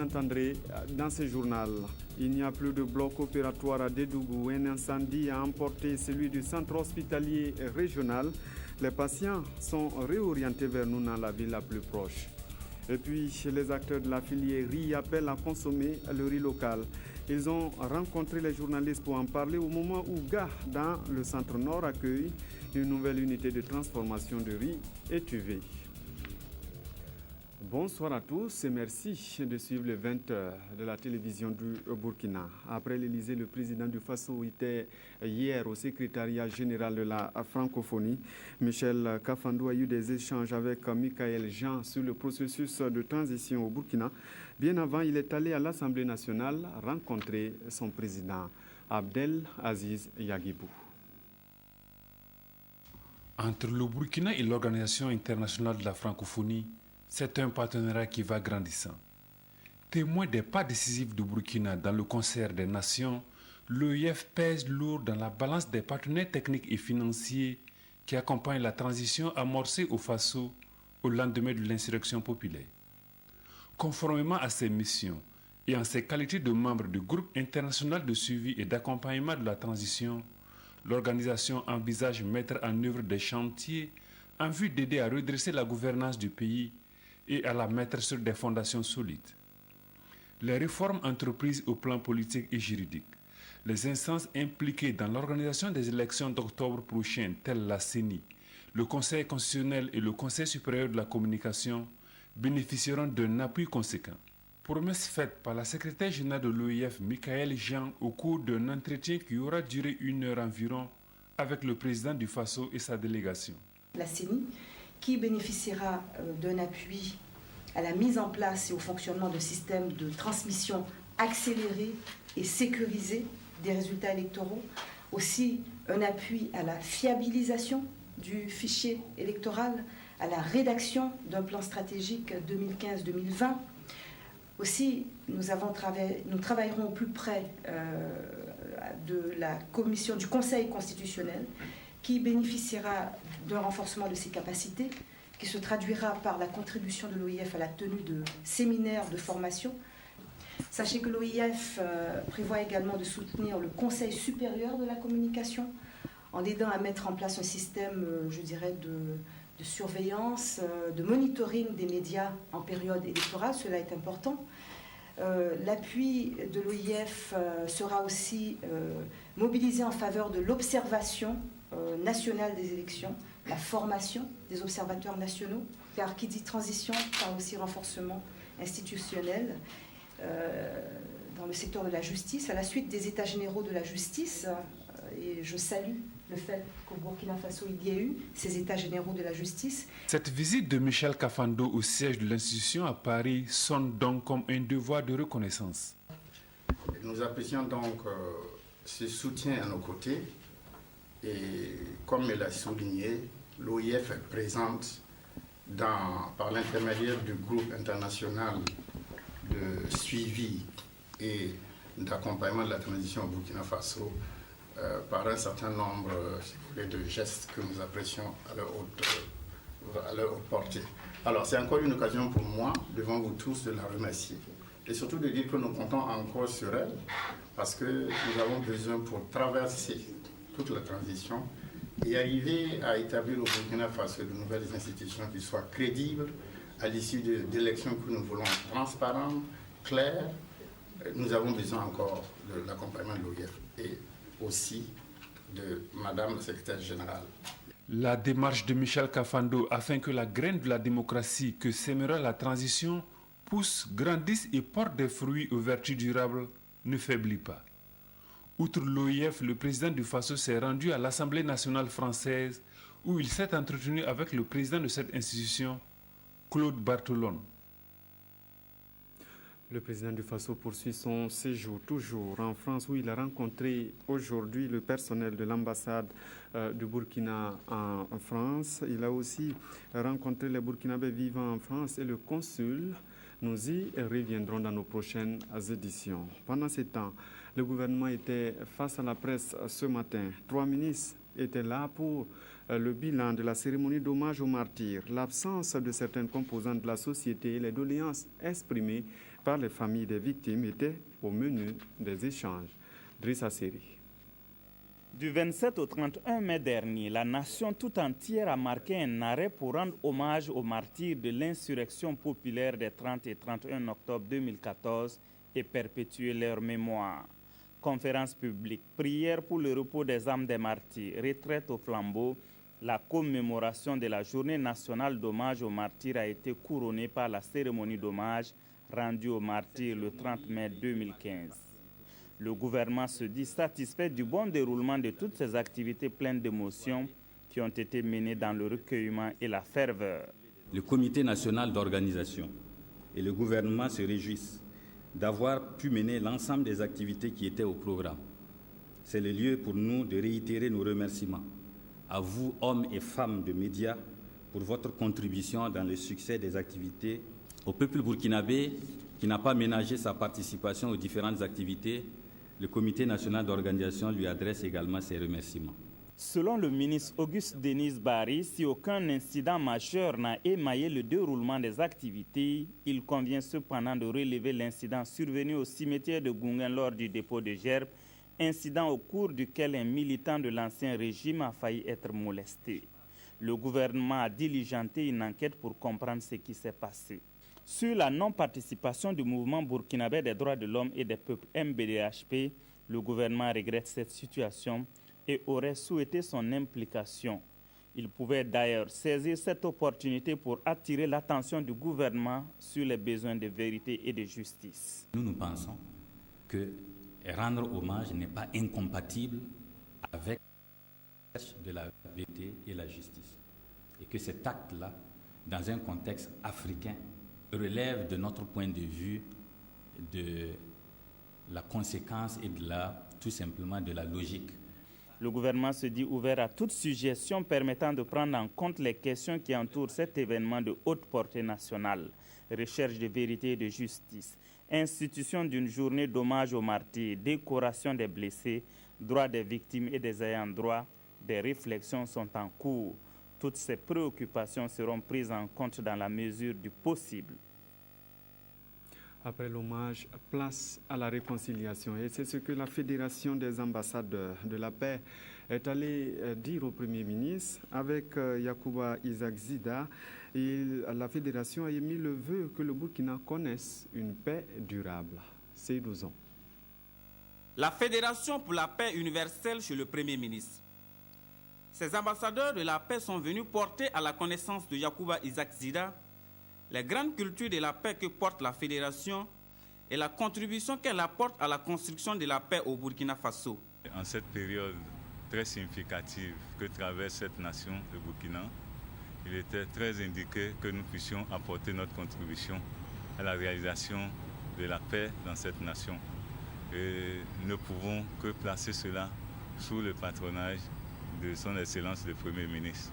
entendrez dans ce journal. Il n'y a plus de bloc opératoire à Dédougou. Un incendie a emporté celui du centre hospitalier régional. Les patients sont réorientés vers Nouna, la ville la plus proche. Et puis, les acteurs de la filière riz appellent à consommer le riz local. Ils ont rencontré les journalistes pour en parler au moment où GA, dans le centre nord, accueille une nouvelle unité de transformation de riz étuvé. Bonsoir à tous et merci de suivre les 20h de la télévision du Burkina. Après l'Élysée, le président du Faso était hier au secrétariat général de la francophonie. Michel Kafando a eu des échanges avec Michael Jean sur le processus de transition au Burkina. Bien avant, il est allé à l'Assemblée nationale rencontrer son président, Abdel Aziz Yagibou. Entre le Burkina et l'Organisation internationale de la francophonie, c'est un partenariat qui va grandissant. Témoin des pas décisifs du Burkina dans le concert des nations, l'OIF pèse lourd dans la balance des partenaires techniques et financiers qui accompagnent la transition amorcée au Faso au lendemain de l'insurrection populaire. Conformément à ses missions et en ses qualités de membre du groupe international de suivi et d'accompagnement de la transition, l'organisation envisage mettre en œuvre des chantiers en vue d'aider à redresser la gouvernance du pays et à la mettre sur des fondations solides. Les réformes entreprises au plan politique et juridique, les instances impliquées dans l'organisation des élections d'octobre prochain, telles la CENI, le Conseil constitutionnel et le Conseil supérieur de la communication, bénéficieront d'un appui conséquent. Promesse faite par la secrétaire générale de l'OIF, Michael Jean, au cours d'un entretien qui aura duré 1 heure environ avec le président du Faso et sa délégation. La CENI, qui bénéficiera d'un appui à la mise en place et au fonctionnement de systèmes de transmission accélérés et sécurisés des résultats électoraux. Aussi un appui à la fiabilisation du fichier électoral, à la rédaction d'un plan stratégique 2015-2020. Aussi, nous travaillerons au plus près de la commission du Conseil constitutionnel qui bénéficiera d'un renforcement de ses capacités, qui se traduira par la contribution de l'OIF à la tenue de séminaires de formation. Sachez que l'OIF prévoit également de soutenir le Conseil supérieur de la communication en aidant à mettre en place un système, je dirais, de surveillance, de monitoring des médias en période électorale. Cela est important. L'appui de l'OIF sera aussi mobilisé en faveur de l'observation nationale des élections, la formation des observateurs nationaux, car qui dit transition parle aussi renforcement institutionnel dans le secteur de la justice, à la suite des états généraux de la justice, et je salue le fait qu'au Burkina Faso il y ait eu ces états généraux de la justice. Cette visite de Michel Kafando au siège de l'institution à Paris sonne donc comme un devoir de reconnaissance. Nous apprécions donc ce soutien à nos côtés. Et comme elle a souligné, l'OIF est présente par l'intermédiaire du groupe international de suivi et d'accompagnement de la transition au Burkina Faso par un certain nombre de gestes que nous apprécions à leur haute portée. Alors c'est encore une occasion pour moi, devant vous tous, de la remercier et surtout de dire que nous comptons encore sur elle parce que nous avons besoin pour traverser toute la transition et arriver à établir au Burkina Faso de nouvelles institutions qui soient crédibles à l'issue d'élections que nous voulons transparentes, claires. Nous avons besoin encore de l'accompagnement de l'OIF et aussi de Madame la secrétaire générale. La démarche de Michel Kafando afin que la graine de la démocratie que sèmera la transition pousse, grandisse et porte des fruits aux vertus durables ne faiblit pas. Outre l'OIF, le président du Faso s'est rendu à l'Assemblée nationale française où il s'est entretenu avec le président de cette institution, Claude Bartolone. Le président du Faso poursuit son séjour toujours en France où il a rencontré aujourd'hui le personnel de l'ambassade du Burkina en France. Il a aussi rencontré les Burkinabés vivant en France et le consul. Nous y reviendrons dans nos prochaines éditions. Pendant ce temps, le gouvernement était face à la presse ce matin. 3 ministres étaient là pour le bilan de la cérémonie d'hommage aux martyrs, l'absence de certaines composantes de la société et les doléances exprimées par les familles des victimes étaient au menu des échanges. Drissa Seri. Du 27 au 31 mai dernier, la nation tout entière a marqué un arrêt pour rendre hommage aux martyrs de l'insurrection populaire des 30 et 31 octobre 2014 et perpétuer leur mémoire. Conférences publiques, prières pour le repos des âmes des martyrs, retraite au flambeau, la commémoration de la journée nationale d'hommage aux martyrs a été couronnée par la cérémonie d'hommage rendue aux martyrs le 30 mai 2015. Le gouvernement se dit satisfait du bon déroulement de toutes ces activités pleines d'émotions qui ont été menées dans le recueillement et la ferveur. Le comité national d'organisation et le gouvernement se réjouissent d'avoir pu mener l'ensemble des activités qui étaient au programme. C'est le lieu pour nous de réitérer nos remerciements à vous, hommes et femmes de médias, pour votre contribution dans le succès des activités. Au peuple burkinabé qui n'a pas ménagé sa participation aux différentes activités, le comité national d'organisation lui adresse également ses remerciements. Selon le ministre Auguste Denis Barry, si aucun incident majeur n'a émaillé le déroulement des activités, il convient cependant de relever l'incident survenu au cimetière de Goungen lors du dépôt de gerbes, incident au cours duquel un militant de l'ancien régime a failli être molesté. Le gouvernement a diligenté une enquête pour comprendre ce qui s'est passé. Sur la non-participation du mouvement burkinabé des droits de l'homme et des peuples MBDHP, le gouvernement regrette cette situation et aurait souhaité son implication. Il pouvait d'ailleurs saisir cette opportunité pour attirer l'attention du gouvernement sur les besoins de vérité et de justice. Nous pensons que rendre hommage n'est pas incompatible avec la recherche de la vérité et la justice. Et que cet acte-là, dans un contexte africain, relève de notre point de vue de la conséquence et tout simplement de la logique. Le gouvernement se dit ouvert à toute suggestion permettant de prendre en compte les questions qui entourent cet événement de haute portée nationale. Recherche de vérité et de justice, institution d'une journée d'hommage aux martyrs, décoration des blessés, droits des victimes et des ayants droit, des réflexions sont en cours. Toutes ces préoccupations seront prises en compte dans la mesure du possible. Après l'hommage, place à la réconciliation. Et c'est ce que la Fédération des ambassadeurs de la paix est allée dire au Premier ministre avec Yacouba Isaac Zida. La Fédération a émis le vœu que le Burkina connaisse une paix durable. C'est 12 ans. La Fédération pour la paix universelle chez le Premier ministre. Ces ambassadeurs de la paix sont venus porter à la connaissance de Yacouba Isaac Zida les grandes cultures de la paix que porte la Fédération et la contribution qu'elle apporte à la construction de la paix au Burkina Faso. En cette période très significative que traverse cette nation, le Burkina, il était très indiqué que nous puissions apporter notre contribution à la réalisation de la paix dans cette nation. Et nous ne pouvons que placer cela sous le patronage de son Excellence le Premier ministre.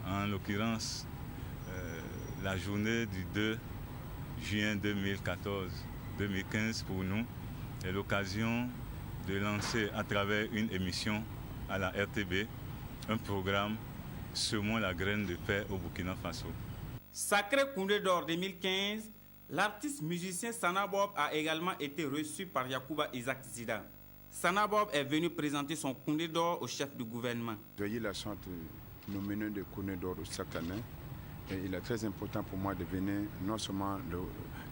En l'occurrence, la journée du 2 juin 2014-2015 pour nous est l'occasion de lancer à travers une émission à la RTB un programme Semons la graine de paix au Burkina Faso. Sacré Koundé d'or 2015, l'artiste musicien Sana Bob a également été reçu par Yacouba Isaac Zida. Sana Bob est venu présenter son Koundé d'or au chef du gouvernement. J'ai eu la chance de nominer de Koundé d'or chaque année. Et il est très important pour moi de venir non seulement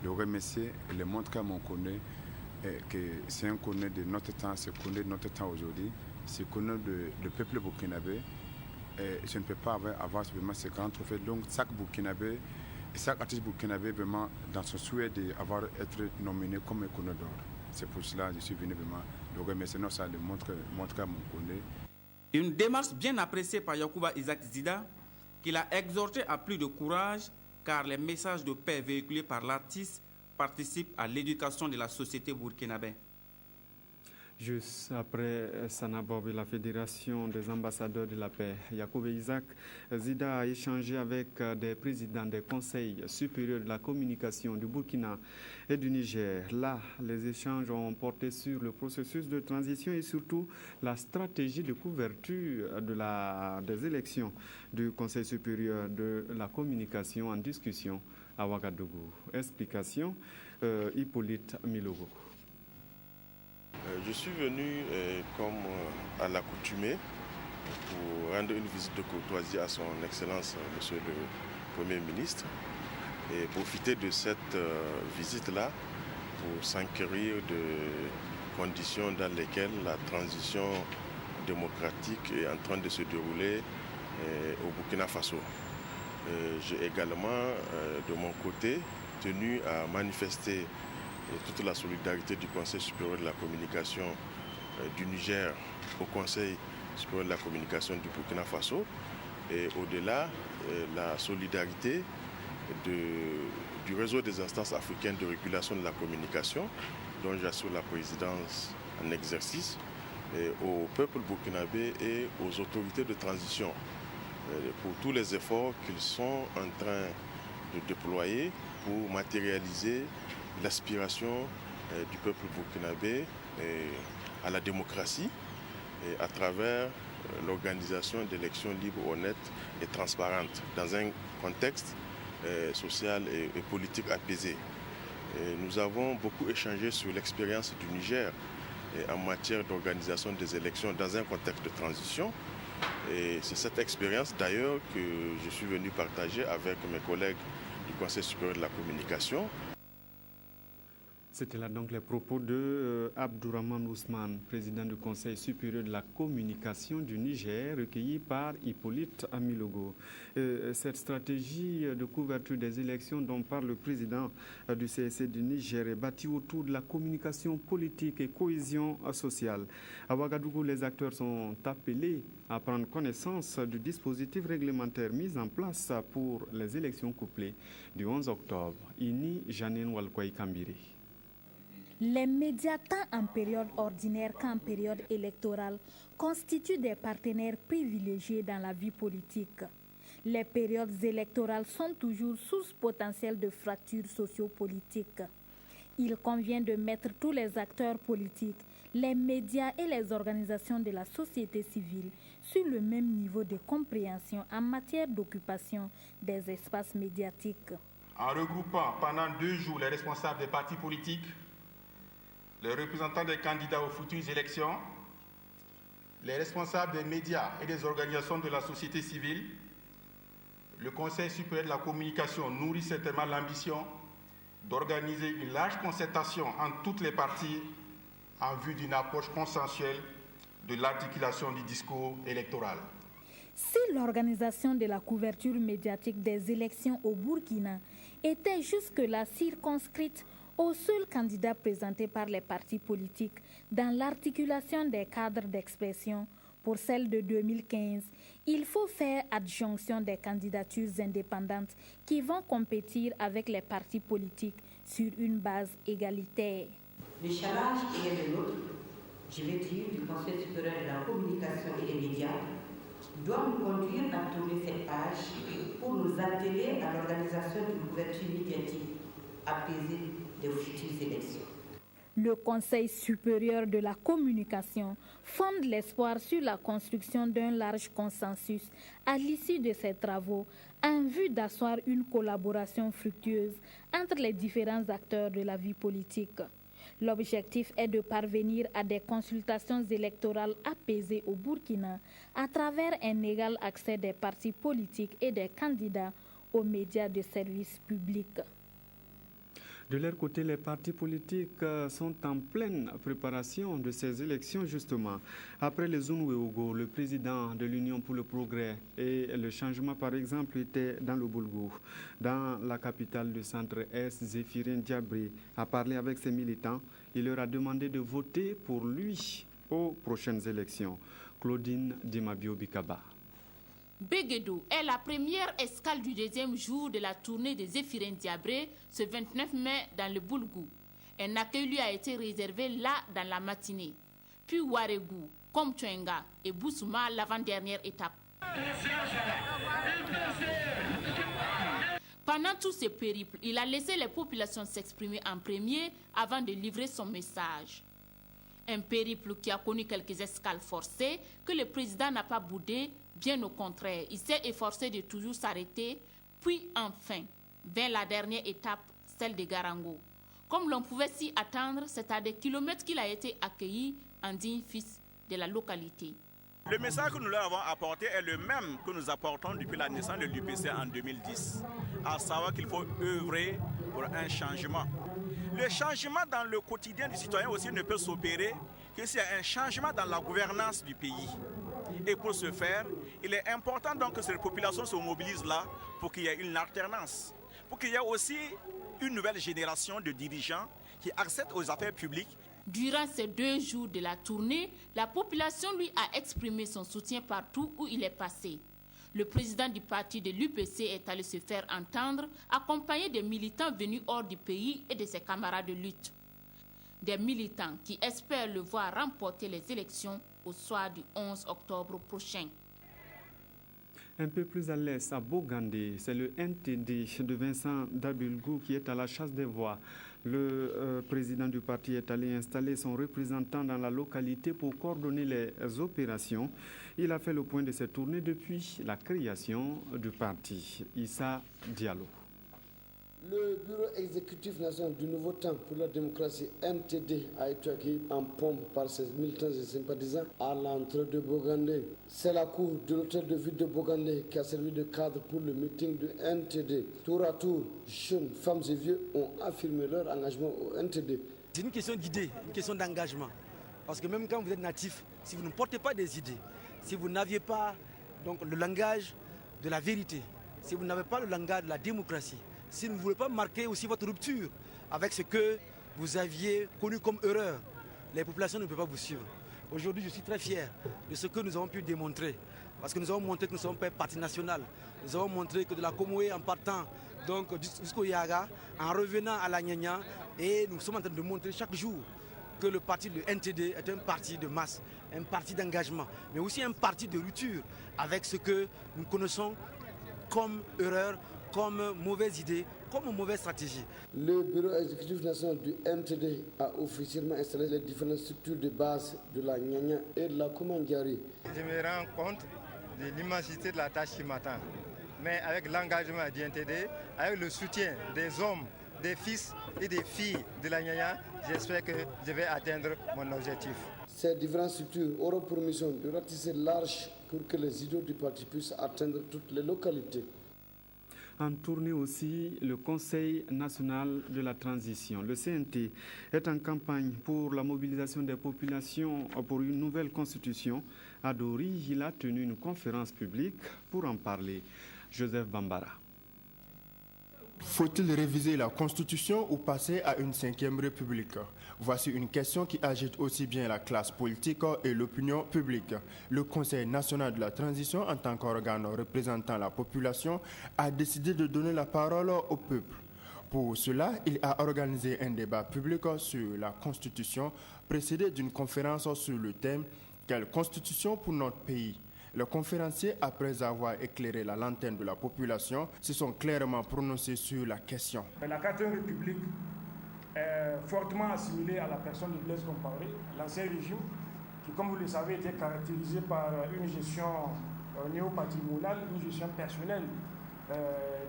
le remercier et le montrer à mon Koundé que c'est un Koundé de notre temps, c'est Koundé de notre temps aujourd'hui, c'est Koundé du peuple burkinabé. Et je ne peux pas avoir vraiment ce grand trophée. Donc chaque Burkinabé et chaque artiste burkinabé vraiment dans son souhait d'être nominé comme un Koundé d'or. C'est pour cela que je suis venu vraiment le remercier, non seulement de montrer à mon Koundé. Une démarche bien appréciée par Yacouba Isaac Zida, qu'il a exhorté à plus de courage, car les messages de paix véhiculés par l'artiste participent à l'éducation de la société burkinabé. Juste après Sana Bob et la Fédération des ambassadeurs de la paix, Yacouba Isaac Zida a échangé avec des présidents des conseils supérieurs de la communication du Burkina et du Niger. Là, les échanges ont porté sur le processus de transition et surtout la stratégie de couverture des élections du Conseil supérieur de la communication en discussion à Ouagadougou. Explication Hippolyte Milogo. Je suis venu comme à l'accoutumée pour rendre une visite de courtoisie à son Excellence, Monsieur le Premier ministre, et profiter de cette visite-là pour s'enquérir de conditions dans lesquelles la transition démocratique est en train de se dérouler au Burkina Faso. J'ai également, de mon côté, tenu à manifester toute la solidarité du Conseil supérieur de la communication du Niger au Conseil supérieur de la communication du Burkina Faso, et au-delà, la solidarité du réseau des instances africaines de régulation de la communication, dont j'assure la présidence en exercice, au peuple burkinabé et aux autorités de transition pour tous les efforts qu'ils sont en train de déployer pour matérialiser l'aspiration du peuple burkinabé à la démocratie et à travers l'organisation d'élections libres, honnêtes et transparentes dans un contexte social et politique apaisé. Nous avons beaucoup échangé sur l'expérience du Niger en matière d'organisation des élections dans un contexte de transition. Et c'est cette expérience d'ailleurs que je suis venu partager avec mes collègues du Conseil supérieur de la communication. C'était là donc les propos de Abdourahmane Ousmane, président du Conseil supérieur de la communication du Niger, recueilli par Hippolyte Milogo. Cette stratégie de couverture des élections dont parle le président du CSC du Niger est bâtie autour de la communication politique et cohésion sociale. À Ouagadougou, les acteurs sont appelés à prendre connaissance du dispositif réglementaire mis en place pour les élections couplées du 11 octobre. Ini Janine Walkway Kambiri. Les médias, tant en période ordinaire qu'en période électorale, constituent des partenaires privilégiés dans la vie politique. Les périodes électorales sont toujours source potentielle de fractures sociopolitiques. Il convient de mettre tous les acteurs politiques, les médias et les organisations de la société civile sur le même niveau de compréhension en matière d'occupation des espaces médiatiques. En regroupant pendant 2 jours les responsables des partis politiques, les représentants des candidats aux futures élections, les responsables des médias et des organisations de la société civile, le Conseil supérieur de la communication nourrit certainement l'ambition d'organiser une large concertation entre toutes les parties en vue d'une approche consensuelle de l'articulation du discours électoral. Si l'organisation de la couverture médiatique des élections au Burkina était jusque-là circonscrite aux seuls candidats présentés par les partis politiques dans l'articulation des cadres d'expression pour celle de 2015, il faut faire adjonction des candidatures indépendantes qui vont compétir avec les partis politiques sur une base égalitaire. Le challenge qui est le nôtre, je vais dire, du Conseil supérieur de la communication et des médias, doit nous conduire à tourner cette page pour nous atteler à l'organisation d'une couverture médiatique apaisée des futures élections. Le Conseil supérieur de la communication fonde l'espoir sur la construction d'un large consensus à l'issue de ces travaux en vue d'asseoir une collaboration fructueuse entre les différents acteurs de la vie politique. L'objectif est de parvenir à des consultations électorales apaisées au Burkina à travers un égal accès des partis politiques et des candidats aux médias de service public. De leur côté, les partis politiques sont en pleine préparation de ces élections, justement. Après les Ounouéogo, le président de l'Union pour le progrès et le changement, par exemple, était dans le Boulgou. Dans la capitale du centre-est, Zéphirin Diabré a parlé avec ses militants. Il leur a demandé de voter pour lui aux prochaines élections. Claudine Dimabio-Bikaba. Béguédou est la première escale du 2e jour de la tournée de Zéphirin Diabré ce 29 mai dans le Boulgou. Un accueil lui a été réservé là dans la matinée. Puis Ouarégou, Komtouenga et Boussouma l'avant-dernière étape. Pendant tous ces périples, il a laissé les populations s'exprimer en premier avant de livrer son message. Un périple qui a connu quelques escales forcées que le président n'a pas boudé. Bien au contraire, il s'est efforcé de toujours s'arrêter, puis enfin, vers la dernière étape, celle de Garango. Comme l'on pouvait s'y attendre, c'est à des kilomètres qu'il a été accueilli en digne fils de la localité. Le message que nous leur avons apporté est le même que nous apportons depuis la naissance de l'UPC en 2010, à savoir qu'il faut œuvrer pour un changement. Le changement dans le quotidien du citoyen aussi ne peut s'opérer que s'il y a un changement dans la gouvernance du pays. Et pour ce faire, il est important donc que ces populations se mobilisent là pour qu'il y ait une alternance, pour qu'il y ait aussi une nouvelle génération de dirigeants qui accèdent aux affaires publiques. Durant ces 2 jours de la tournée, la population lui a exprimé son soutien partout où il est passé. Le président du parti de l'UPC est allé se faire entendre, accompagné des militants venus hors du pays et de ses camarades de lutte. Des militants qui espèrent le voir remporter les élections au soir du 11 octobre prochain. Un peu plus à l'est, à Bogandé, c'est le NTD de Vincent Dabulgou qui est à la chasse des voix. Le président du parti est allé installer son représentant dans la localité pour coordonner les opérations. Il a fait le point de cette tournée depuis la création du parti. Issa Diallo. Le bureau exécutif national du Nouveau Temps pour la démocratie NTD a été accueilli en pompe par ses militants et sympathisants à l'entrée de Bogandé. C'est la cour de l'hôtel de ville de Bogandé qui a servi de cadre pour le meeting du NTD. Tour à tour, jeunes, femmes et vieux ont affirmé leur engagement au NTD. C'est une question d'idée, une question d'engagement. Parce que même quand vous êtes natif, si vous ne portez pas des idées, si vous n'aviez pas donc, le langage de la vérité, si vous n'avez pas le langage de la démocratie, si vous ne voulez pas marquer aussi votre rupture avec ce que vous aviez connu comme erreur, les populations ne peuvent pas vous suivre. Aujourd'hui, je suis très fier de ce que nous avons pu démontrer. Parce que nous avons montré que nous ne sommes pas un parti national. Nous avons montré que de la Comoé en partant donc, jusqu'au Yaga, en revenant à la Nyanya, et nous sommes en train de montrer chaque jour que le parti de NTD est un parti de masse, un parti d'engagement, mais aussi un parti de rupture avec ce que nous connaissons comme erreur, comme mauvaise idée, comme mauvaise stratégie. Le bureau exécutif national du NTD a officiellement installé les différentes structures de base de la Nyanya et de la Koumandjari. Je me rends compte de l'immensité de la tâche qui m'attend. Mais avec l'engagement du NTD, avec le soutien des hommes, des fils et des filles de la Nyanya, j'espère que je vais atteindre mon objectif. Ces différentes structures auront pour mission de ratisser large pour que les idéaux du parti puissent atteindre toutes les localités. En tournée aussi, le Conseil national de la transition. Le CNT est en campagne pour la mobilisation des populations pour une nouvelle constitution. À Dori, il a tenu une conférence publique pour en parler. Joseph Bambara. Faut-il réviser la Constitution ou passer à une 5e République? Voici une question qui agite aussi bien la classe politique et l'opinion publique. Le Conseil national de la transition, en tant qu'organe représentant la population, a décidé de donner la parole au peuple. Pour cela, il a organisé un débat public sur la Constitution, précédé d'une conférence sur le thème « Quelle Constitution pour notre pays ?» Les conférenciers, après avoir éclairé la lanterne de la population, se sont clairement prononcés sur la question. La 4e République est fortement assimilée à la personne de Blaise Compaoré, l'ancien régime, qui, comme vous le savez, était caractérisé par une gestion néo-patrimoniale, une gestion personnelle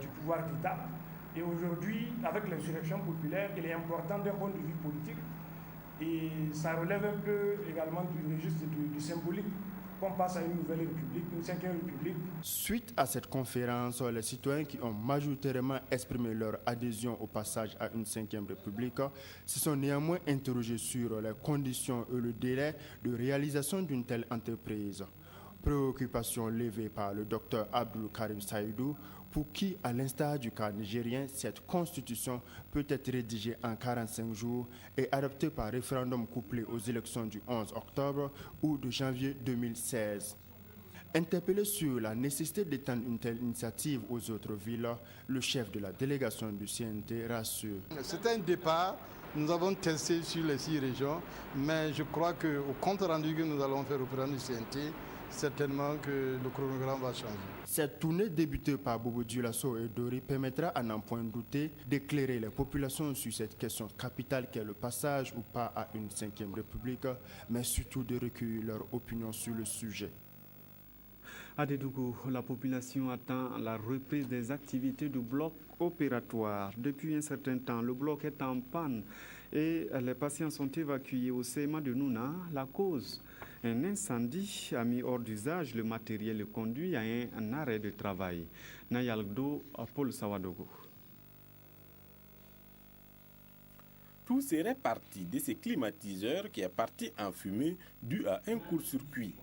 du pouvoir d'État. Et aujourd'hui, avec l'insurrection populaire, il est important d'un point de vue politique, et ça relève un peu également du registre du symbolique. qu'on passe à une nouvelle république, une 5e république. Suite à cette conférence, les citoyens qui ont majoritairement exprimé leur adhésion au passage à une 5e république se sont néanmoins interrogés sur les conditions et le délai de réalisation d'une telle entreprise. Préoccupation levée par le docteur Abdul Karim Saïdou, pour qui, à l'instar du cas nigérien, cette constitution peut être rédigée en 45 jours et adoptée par référendum couplé aux élections du 11 octobre ou de janvier 2016. Interpellé sur la nécessité d'étendre une telle initiative aux autres villes, le chef de la délégation du CNT rassure. C'est un départ. Nous avons testé sur les 6 régions, mais je crois qu'au compte rendu que nous allons faire au plan du CNT, certainement que le chronogramme va changer. Cette tournée débutée par Bobo Dioulasso et Dori permettra à n'en point douter d'éclairer les populations sur cette question capitale qu'est le passage ou pas à une 5e république, mais surtout de recueillir leur opinion sur le sujet. À Dédougou, la population attend la reprise des activités du bloc opératoire. Depuis un certain temps, le bloc est en panne et les patients sont évacués au CMA de Nouna. La cause, un incendie a mis hors d'usage le matériel et conduit à un arrêt de travail. Nayaldo, Paul Sawadogo. Tout serait parti de ces climatiseurs qui est parti en fumée dû à un court-circuit.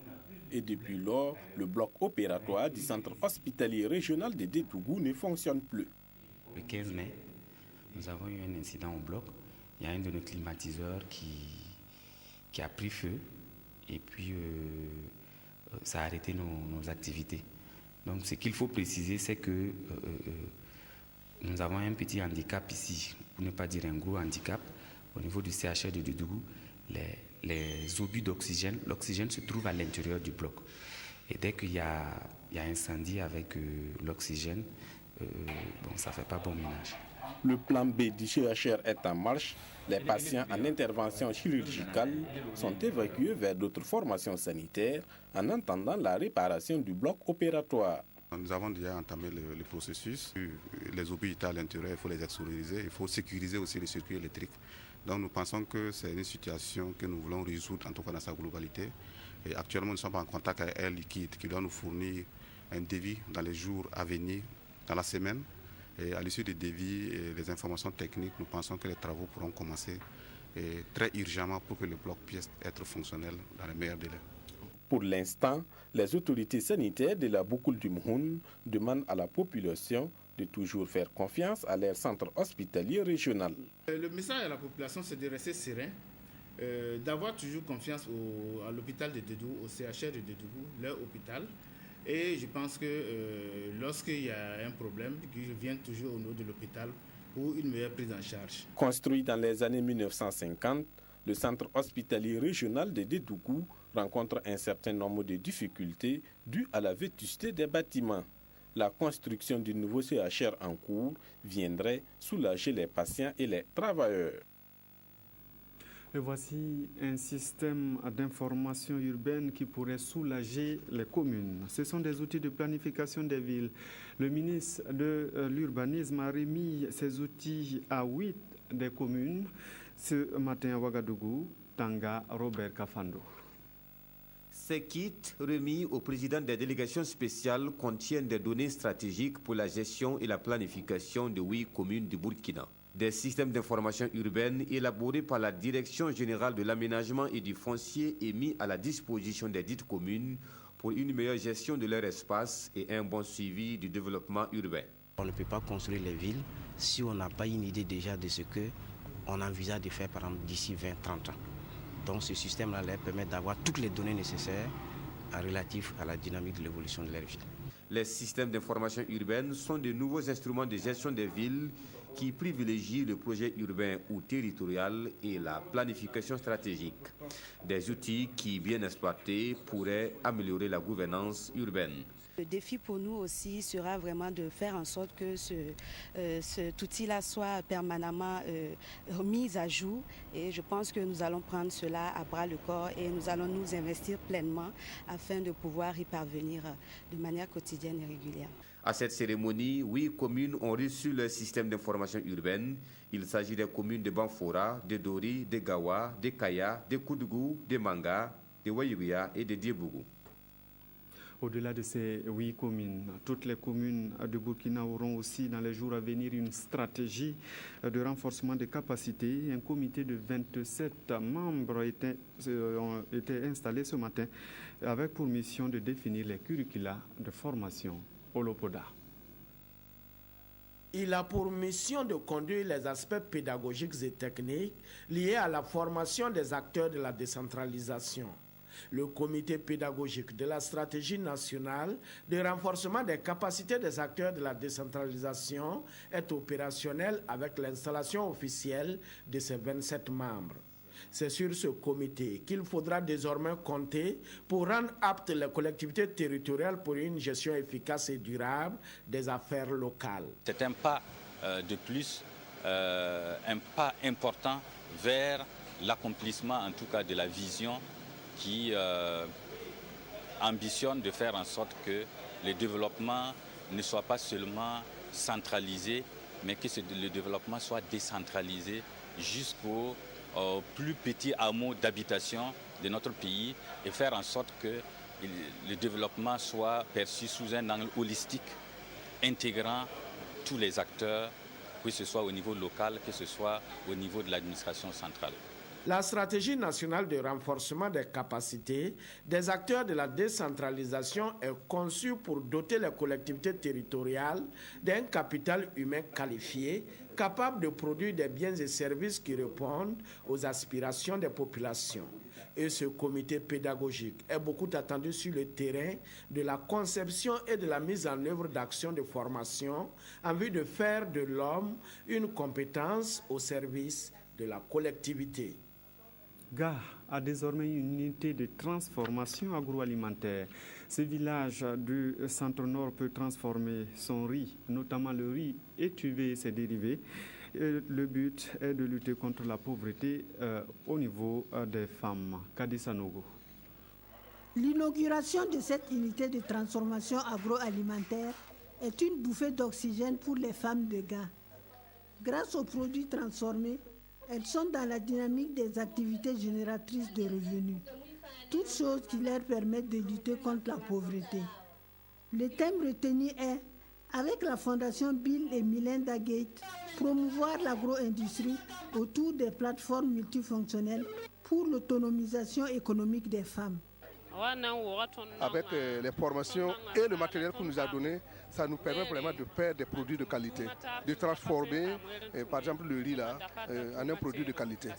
Et depuis lors, le bloc opératoire du centre hospitalier régional de Dédougou ne fonctionne plus. Le 15 mai, nous avons eu un incident au bloc. Il y a un de nos climatiseurs qui a pris feu et puis ça a arrêté nos activités. Donc ce qu'il faut préciser, c'est que nous avons un petit handicap ici, pour ne pas dire un gros handicap. Au niveau du CHR de Dédougou, les obus d'oxygène, l'oxygène se trouve à l'intérieur du bloc. Et dès qu'il y a incendie avec l'oxygène, ça ne fait pas bon ménage. Le plan B du CHR est en marche. Les patients en intervention chirurgicale sont évacués vers d'autres formations sanitaires en attendant la réparation du bloc opératoire. Nous avons déjà entamé le processus. Les obus étaient à l'intérieur, il faut les extérioriser, il faut sécuriser aussi les circuits électriques. Donc nous pensons que c'est une situation que nous voulons résoudre, en tout cas dans sa globalité. Et actuellement, nous sommes en contact avec Air Liquide qui doit nous fournir un devis dans les jours à venir, dans la semaine. Et à l'issue des devis et des informations techniques, nous pensons que les travaux pourront commencer très urgemment pour que le bloc puisse être fonctionnel dans les meilleurs délais. Pour l'instant, les autorités sanitaires de la Boukoul du Mouhoun demandent à la population de toujours faire confiance à leur centre hospitalier régional. Le message à la population, c'est de rester serein, d'avoir toujours confiance à l'hôpital de Dédougou, au CHR de Dédougou, leur hôpital. Et je pense que lorsqu'il y a un problème, qu'ils viennent toujours au niveau de l'hôpital pour une meilleure prise en charge. Construit dans les années 1950, le centre hospitalier régional de Dédougou rencontre un certain nombre de difficultés dues à la vétusté des bâtiments. La construction du nouveau CHR en cours viendrait soulager les patients et les travailleurs. Et voici un système d'information urbaine qui pourrait soulager les communes. Ce sont des outils de planification des villes. Le ministre de l'Urbanisme a remis ces outils à 8 des communes. Ce matin à Ouagadougou, Tanga Robert Kafando. Ces kits remis au président des délégations spéciales contiennent des données stratégiques pour la gestion et la planification de 8 communes du Burkina. Des systèmes d'information urbaine élaborés par la Direction générale de l'aménagement et du foncier et mis à la disposition des dites communes pour une meilleure gestion de leur espace et un bon suivi du développement urbain. On ne peut pas construire les villes si on n'a pas une idée déjà de ce qu'on envisage de faire par exemple d'ici 20-30 ans. Donc ce système-là leur permet d'avoir toutes les données nécessaires relatives à la dynamique de l'évolution de leur ville. Les systèmes d'information urbaine sont de nouveaux instruments de gestion des villes qui privilégient le projet urbain ou territorial et la planification stratégique. Des outils qui, bien exploités, pourraient améliorer la gouvernance urbaine. Le défi pour nous aussi sera vraiment de faire en sorte que cet outil-là soit permanemment mis à jour. Et je pense que nous allons prendre cela à bras le corps et nous allons nous investir pleinement afin de pouvoir y parvenir de manière quotidienne et régulière. À cette cérémonie, 8 communes ont reçu leur système d'information urbaine. Il s'agit des communes de Banfora, de Dori, de Gawa, de Kaya, de Koudougou, de Manga, de Wayouya et de Diebougou. Au-delà de ces 8 communes, toutes les communes de Burkina auront aussi dans les jours à venir une stratégie de renforcement des capacités. Un comité de 27 membres a été installé ce matin avec pour mission de définir les curricula de formation au Lopoda. Il a pour mission de conduire les aspects pédagogiques et techniques liés à la formation des acteurs de la décentralisation. Le comité pédagogique de la stratégie nationale de renforcement des capacités des acteurs de la décentralisation est opérationnel avec l'installation officielle de ses 27 membres. C'est sur ce comité qu'il faudra désormais compter pour rendre aptes les collectivités territoriales pour une gestion efficace et durable des affaires locales. C'est un pas de plus, un pas important vers l'accomplissement en tout cas de la vision qui, à ambitionne de faire en sorte que le développement ne soit pas seulement centralisé, mais que le développement soit décentralisé jusqu'au plus petit hameau d'habitation de notre pays et faire en sorte que le développement soit perçu sous un angle holistique, intégrant tous les acteurs, que ce soit au niveau local, que ce soit au niveau de l'administration centrale. La stratégie nationale de renforcement des capacités des acteurs de la décentralisation est conçue pour doter les collectivités territoriales d'un capital humain qualifié, capable de produire des biens et services qui répondent aux aspirations des populations. Et ce comité pédagogique est beaucoup attendu sur le terrain de la conception et de la mise en œuvre d'actions de formation en vue de faire de l'homme une compétence au service de la collectivité. Ga a désormais une unité de transformation agroalimentaire. Ce village du centre-nord peut transformer son riz, notamment le riz étuvé et ses dérivés. Le but est de lutter contre la pauvreté au niveau des femmes. Kadissa Nogo. L'inauguration de cette unité de transformation agroalimentaire est une bouffée d'oxygène pour les femmes de Ga. Grâce aux produits transformés, elles sont dans la dynamique des activités génératrices de revenus, toutes choses qui leur permettent de lutter contre la pauvreté. Le thème retenu est, avec la fondation Bill et Melinda Gates, promouvoir l'agro-industrie autour des plateformes multifonctionnelles pour l'autonomisation économique des femmes. Avec les formations et le matériel qu'on nous a donné, ça nous permet vraiment de faire des produits de qualité, de transformer par exemple le riz là, en un produit de qualité.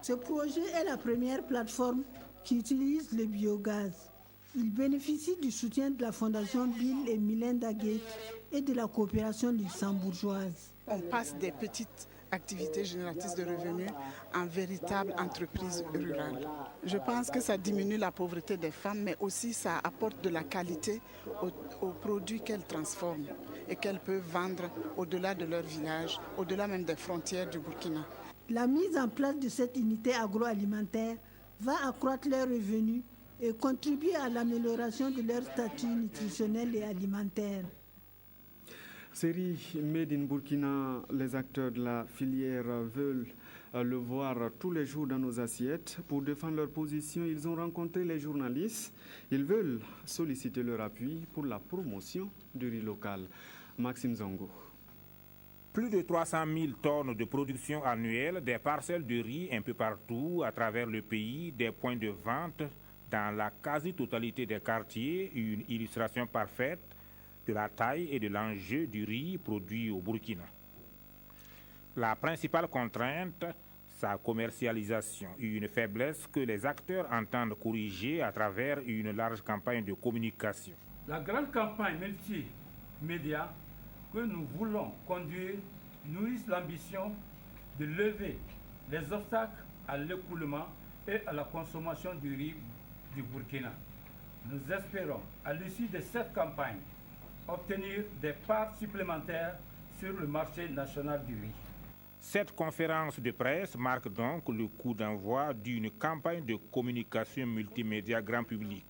Ce projet est la première plateforme qui utilise le biogaz. Il bénéficie du soutien de la fondation Bill et Melinda Gates et de la coopération luxembourgeoise. On passe des petites activités génératrices de revenus en véritable entreprise rurale. Je pense que ça diminue la pauvreté des femmes, mais aussi ça apporte de la qualité aux produits qu'elles transforment et qu'elles peuvent vendre au-delà de leur village, au-delà même des frontières du Burkina. La mise en place de cette unité agroalimentaire va accroître leurs revenus et contribuer à l'amélioration de leur statut nutritionnel et alimentaire. Série Made in Burkina, les acteurs de la filière veulent le voir tous les jours dans nos assiettes. Pour défendre leur position, ils ont rencontré les journalistes. Ils veulent solliciter leur appui pour la promotion du riz local. Maxime Zongo. Plus de 300 000 tonnes de production annuelle, des parcelles de riz un peu partout à travers le pays, des points de vente dans la quasi-totalité des quartiers, une illustration parfaite de la taille et de l'enjeu du riz produit au Burkina. La principale contrainte, sa commercialisation, une faiblesse que les acteurs entendent corriger à travers une large campagne de communication. La grande campagne multimédia que nous voulons conduire nourrit l'ambition de lever les obstacles à l'écoulement et à la consommation du riz du Burkina. Nous espérons, à l'issue de cette campagne, obtenir des parts supplémentaires sur le marché national du riz. Cette conférence de presse marque donc le coup d'envoi d'une campagne de communication multimédia grand public.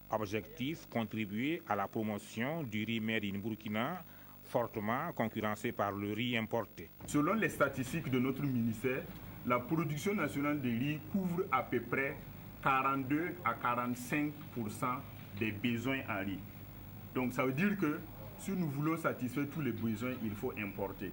Objectif, contribuer à la promotion du riz made in Burkina, fortement concurrencé par le riz importé. Selon les statistiques de notre ministère, la production nationale de riz couvre à peu près 42 à 45% des besoins en riz. Donc ça veut dire que si nous voulons satisfaire tous les besoins, il faut importer.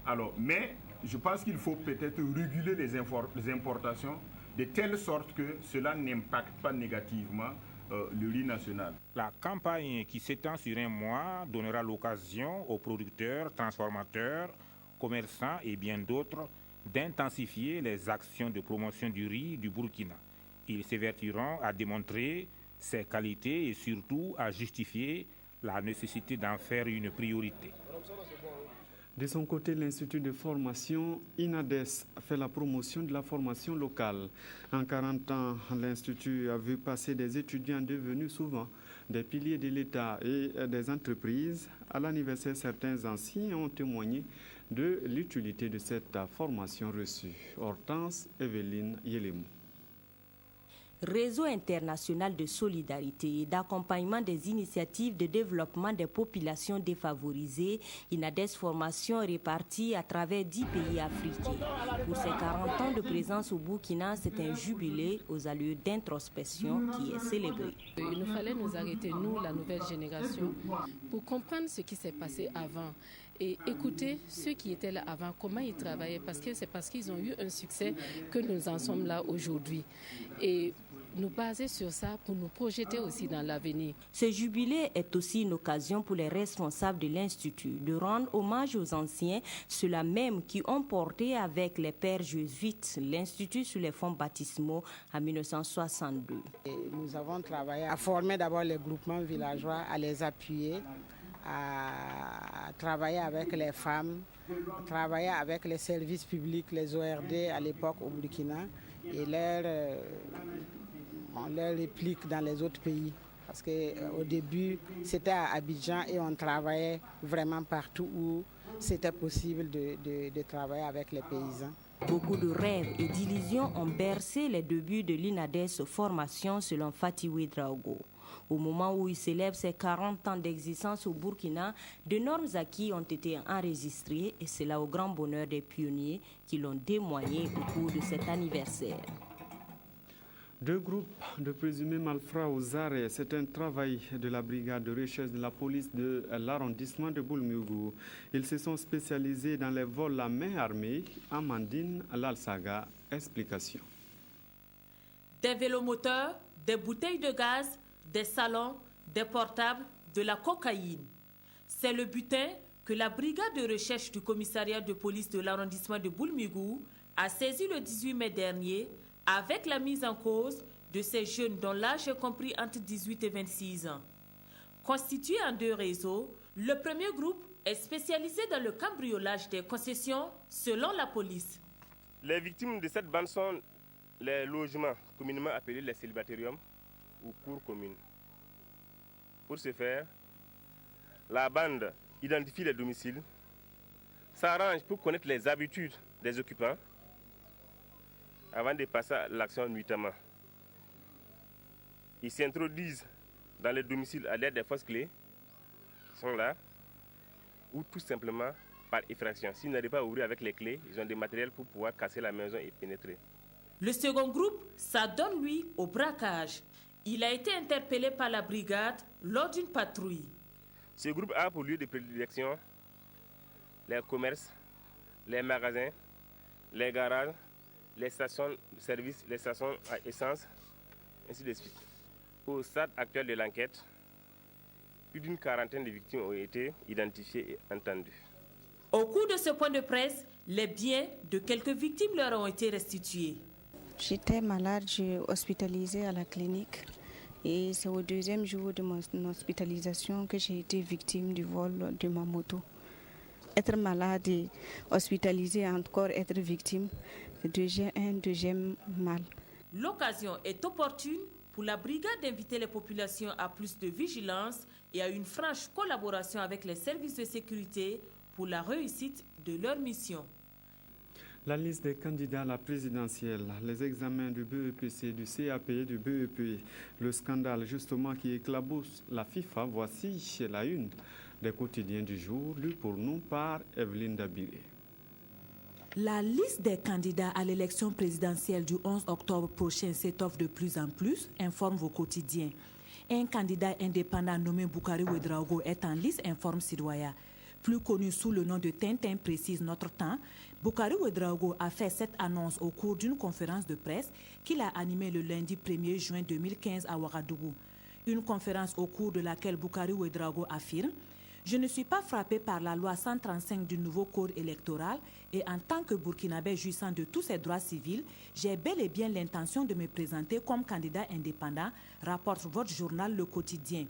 Alors, mais je pense qu'il faut peut-être réguler les importations de telle sorte que cela n'impacte pas négativement le riz national. La campagne qui s'étend sur un mois donnera l'occasion aux producteurs, transformateurs, commerçants et bien d'autres d'intensifier les actions de promotion du riz du Burkina. Ils s'évertiront à démontrer ses qualités et surtout à justifier la nécessité d'en faire une priorité. De son côté, l'Institut de formation INADES fait la promotion de la formation locale. En 40 ans, l'Institut a vu passer des étudiants devenus souvent des piliers de l'État et des entreprises. À l'anniversaire, certains anciens ont témoigné de l'utilité de cette formation reçue. Hortense Evelyne Yelemou. réseau international de solidarité et d'accompagnement des initiatives de développement des populations défavorisées, INADES Formation répartie à travers 10 pays africains. Pour ses 40 ans de présence au Burkina, c'est un jubilé aux allures d'introspection qui est célébré. Il nous fallait nous arrêter, nous, la nouvelle génération, pour comprendre ce qui s'est passé avant et écouter ceux qui étaient là avant, comment ils travaillaient, parce que c'est parce qu'ils ont eu un succès que nous en sommes là aujourd'hui. Et nous baser sur ça pour nous projeter aussi dans l'avenir. Ce jubilé est aussi une occasion pour les responsables de l'Institut de rendre hommage aux anciens, ceux-là même qui ont porté avec les pères jésuites l'Institut sur les fonds baptismaux en 1962. Et nous avons travaillé à former d'abord les groupements villageois, à les appuyer, à travailler avec les femmes, à travailler avec les services publics, les ORD à l'époque au Burkina et on les réplique dans les autres pays. Parce qu'au début, c'était à Abidjan et on travaillait vraiment partout où c'était possible de travailler avec les paysans. Beaucoup de rêves et d'illusions ont bercé les débuts de l'INADES Formation selon Fatih Ouedraogo. Au moment où il célèbre ses 40 ans d'existence au Burkina, d'énormes acquis ont été enregistrés et c'est là au grand bonheur des pionniers qui l'ont témoigné au cours de cet anniversaire. 2 groupes de présumés malfrats aux arrêts. C'est un travail de la brigade de recherche de la police de l'arrondissement de Boulmougou. Ils se sont spécialisés dans les vols à main armée. Amandine Lalsaga, explication. Des vélomoteurs, des bouteilles de gaz, des salons, des portables, de la cocaïne. C'est le butin que la brigade de recherche du commissariat de police de l'arrondissement de Boulmougou a saisi le 18 mai dernier avec la mise en cause de ces jeunes dont l'âge est compris entre 18 et 26 ans. Constitué en 2 réseaux, le premier groupe est spécialisé dans le cambriolage des concessions selon la police. Les victimes de cette bande sont les logements communément appelés les célibatériums ou cours communes. Pour ce faire, la bande identifie les domiciles, s'arrange pour connaître les habitudes des occupants avant de passer à l'action nuitamment. Ils s'introduisent dans les domiciles à l'aide des fausses clés qui sont là, ou tout simplement par effraction. S'ils n'arrivent pas à ouvrir avec les clés, ils ont des matériels pour pouvoir casser la maison et pénétrer. Le second groupe s'adonne, lui, au braquage. Il a été interpellé par la brigade lors d'une patrouille. Ce groupe a pour lieu de prédilection les commerces, les magasins, les garages, les stations de service, les stations à essence, ainsi de suite. Au stade actuel de l'enquête, plus d'une quarantaine de victimes ont été identifiées et entendues. Au cours de ce point de presse, les biens de quelques victimes leur ont été restitués. J'étais malade, j'ai hospitalisé à la clinique et c'est au 2e jour de mon hospitalisation que j'ai été victime du vol de ma moto. Être malade et hospitalisé, encore être victime, c'est un deuxième mal. L'occasion est opportune pour la brigade d'inviter les populations à plus de vigilance et à une franche collaboration avec les services de sécurité pour la réussite de leur mission. La liste des candidats à la présidentielle, les examens du BEPC, du CAP et du BEP, le scandale justement qui éclabousse la FIFA, voici la une des quotidiens du jour, lu pour nous par Evelyne Dabiré. La liste des candidats à l'élection présidentielle du 11 octobre prochain s'étoffe de plus en plus, informe vos quotidiens. Un candidat indépendant nommé Boukari Ouedraogo est en lice, informe Sidoya. Plus connu sous le nom de Tintin, précise Notre Temps, Boukari Ouedraogo a fait cette annonce au cours d'une conférence de presse qu'il a animée le lundi 1er juin 2015 à Ouagadougou. Une conférence au cours de laquelle Boukari Ouedraogo affirme « Je ne suis pas frappé par la loi 135 du nouveau code électoral et en tant que Burkinabé jouissant de tous ses droits civils, j'ai bel et bien l'intention de me présenter comme candidat indépendant », rapporte votre journal Le Quotidien.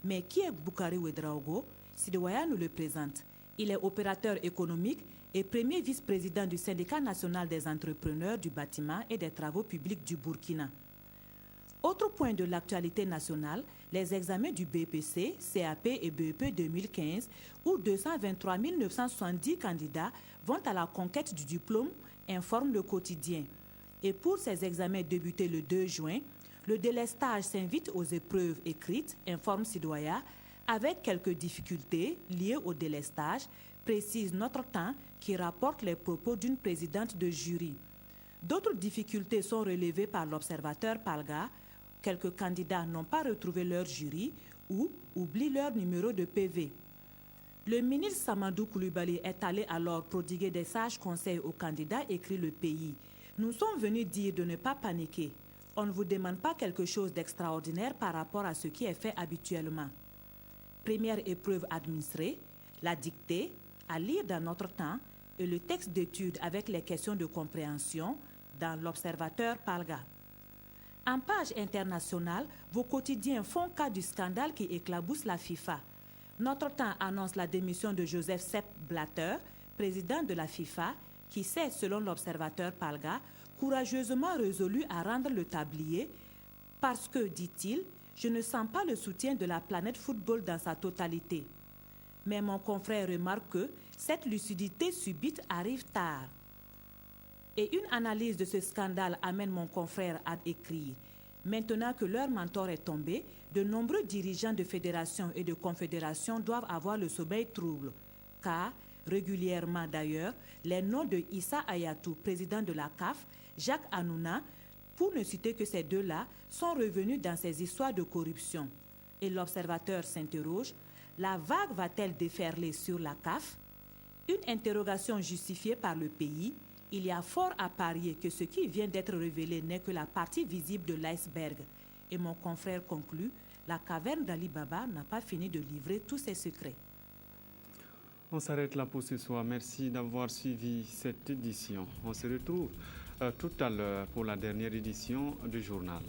Mais qui est Boukari Ouedraogo ? Sidewaya nous le présente. Il est opérateur économique et premier vice-président du syndicat national des entrepreneurs du bâtiment et des travaux publics du Burkina. Autre point de l'actualité nationale, les examens du BPC, CAP et BEP 2015, où 223 970 candidats vont à la conquête du diplôme, informe Le Quotidien. Et pour ces examens débutés le 2 juin, Le délestage s'invite aux épreuves écrites, informe Sidoya, avec quelques difficultés liées au délestage, précise Notre Temps qui rapporte les propos d'une présidente de jury. D'autres difficultés sont relevées par l'observateur Palga. Quelques candidats n'ont pas retrouvé leur jury ou oublient leur numéro de PV. Le ministre Samadou Koulibaly est allé alors prodiguer des sages conseils aux candidats, écrit Le Pays. Nous sommes venus dire de ne pas paniquer. On ne vous demande pas quelque chose d'extraordinaire par rapport à ce qui est fait habituellement. Première épreuve administrée, la dictée, à lire dans Notre Temps, et le texte d'étude avec les questions de compréhension dans l'Observateur Palga. En page internationale, vos quotidiens font cas du scandale qui éclabousse la FIFA. Notre Temps annonce la démission de Joseph Sepp Blatter, président de la FIFA, qui s'est, selon l'Observateur Palga, courageusement résolu à rendre le tablier parce que, dit-il, je ne sens pas le soutien de la planète football dans sa totalité. Mais mon confrère remarque que cette lucidité subite arrive tard. Et une analyse de ce scandale amène mon confrère à écrire. Maintenant que leur mentor est tombé, de nombreux dirigeants de fédérations et de confédérations doivent avoir le sommeil trouble. Car, régulièrement d'ailleurs, les noms de Issa Hayatou, président de la CAF, Jacques Hanouna, pour ne citer que ces deux-là, sont revenus dans ces histoires de corruption. Et l'observateur s'interroge, la vague va-t-elle déferler sur la CAF? Une interrogation justifiée par Le Pays. Il y a fort à parier que ce qui vient d'être révélé n'est que la partie visible de l'iceberg. Et mon confrère conclut, la caverne d'Ali Baba n'a pas fini de livrer tous ses secrets. On s'arrête là pour ce soir. Merci d'avoir suivi cette édition. On se retrouve tout à l'heure pour la dernière édition du journal.